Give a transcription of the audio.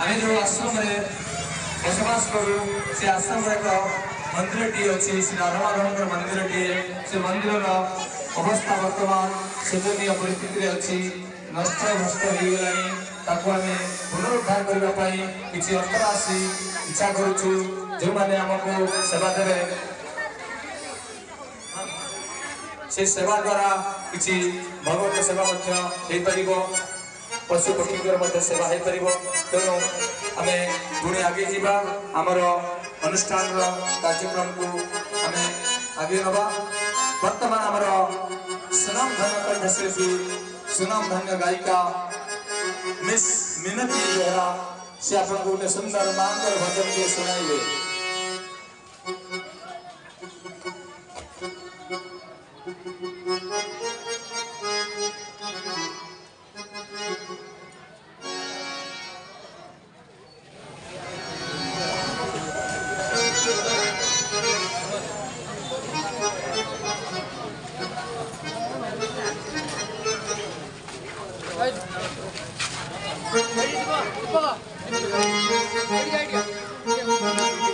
आम जो आश्रम बसवास करूँ से आश्रम एक मंदिर टी अच्छी श्री राधामाधव मंदिर टी से मंदिर अवस्था बर्तमान शोचनीय परिस्थिति अच्छी नष्ट भ्रष्ट हो गला आम पुनरुद्धार करने किसी अर्थराशि इच्छा करुचु जो मैंने आमको सेवा देवे से सेवा द्वारा किसी भगवत सेवा पशु पक्षी सेवा हो पार तेणु आम पुणी आगे जावा आमर अनुष्ठान कार्यक्रम को आम आगे नवा वर्तमान आमर सुनाम धन्य कंठशिल्पी सुनाम धन्य गायिका मिस मिनती बेहरा से आपको गोटे सुंदर मांगर भजन के सुनाइबे। Ready to go.